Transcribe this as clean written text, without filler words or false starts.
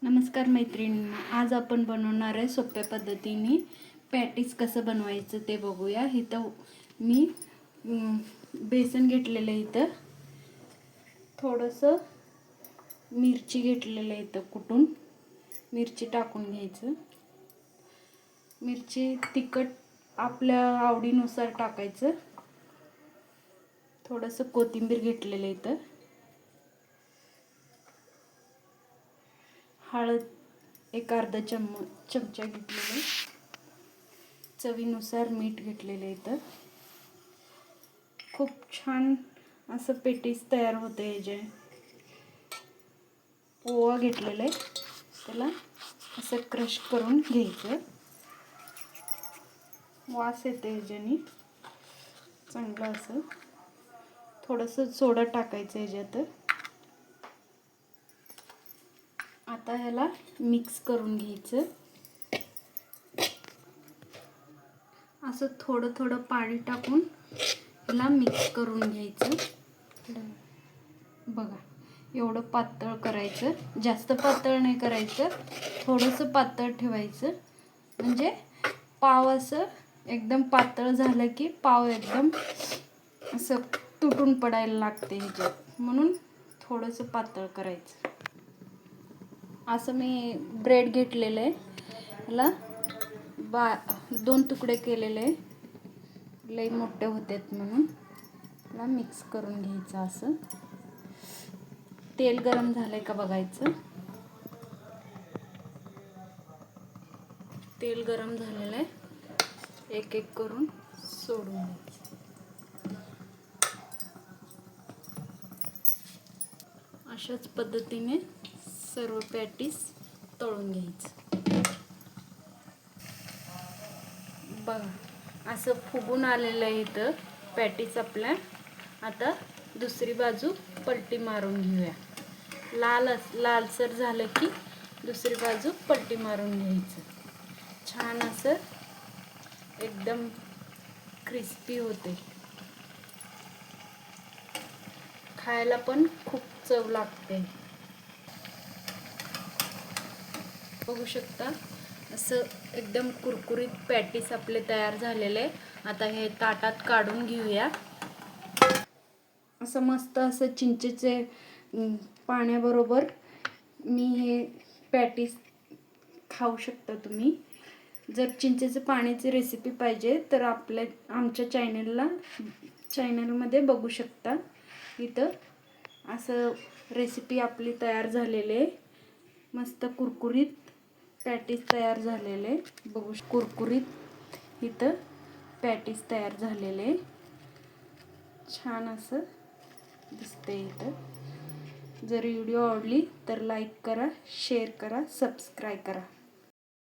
नमस्कार मैत्रिणींनो, आज आपण बनवणार आहे सोप्या पद्धतीने पॅटीस कसं बनवायचं ते बघूया। इथं मी बेसन घेतलेलं आहे, इथं थोडंसं मिरची घेतलेलं आहे, इथं कुटून मिरची टाकून घ्यायचं। मिरची तिखट आपल्या आवडीनुसार टाकायचं। थोडंसं कोथिंबीर घेतलेलं आहे, इथं हळद एक अर्धा चमचा घेतलेले, चवीनुसार मीठ घेतलेले। इथं खूप छान असं पेटीस तयार होते। हे जे ओवा घेतलेले त्याला असं क्रश करून घ्यायचं, वास येते ह्याच्यानी चांगलं। असं थोडंसं सोडा टाकायचं ह्याच्यात। आता ह्याला मिक्स करून घ्यायचं। असं थोडं थोडं पाणी टाकून ह्याला मिक्स करून घ्यायचं। बघा, एवढं पातळ करायचं, जास्त पातळ नाही करायचं, थोडंसं पातळ ठेवायचं। म्हणजे पाव असं एकदम पातळ झालं की पाव एकदम असं तुटून पडायला लागते ह्याच्यात, म्हणून थोडंसं पातळ करायचं। असं मी ब्रेड घेतलेलं आहे, ह्याला 2 तुकडे केलेले, लई मोठे होतात म्हणून ह्याला मिक्स करून घ्यायचं। असं तेल गरम झालंय का बघायचं। तेल गरम झालेलं आहे, एक एक करून सोडून घ्यायचं। अशाच पद्धतीने सर्व पॅटीस तळून घ्यायचं। बघा, असं फुगून आलेलं आहे इथं पॅटीस आपल्या। आता दुसरी बाजू पलटी मारून घेऊया। लालसर झालं की दुसरी बाजू पलटी मारून घ्यायचं। छान असं एकदम क्रिस्पी होते, खायला पण खूप चव लागते। बघू शकता, असं एकदम कुरकुरीत पॅटीस आपले तयार झालेले। आता हे ताटात काढून घेऊया। असं मस्त असं चिंचेचे पाण्याबरोबर मी हे पॅटीस खाऊ शकता तुम्ही। जर चिंचेचे पाण्याची रेसिपी पाहिजे तर आमच्या चॅनलमध्ये बघू शकता। इथं असं रेसिपी आपली तयार झालेली आहे। मस्त कुरकुरीत पॅटीस तयार झालेले, बघू कुरकुरीत इथं पॅटीस तयार झालेले, छान असं दिसते इथं। जर व्हिडिओ आवडली तर लाईक करा, शेअर करा, सबस्क्राईब करा।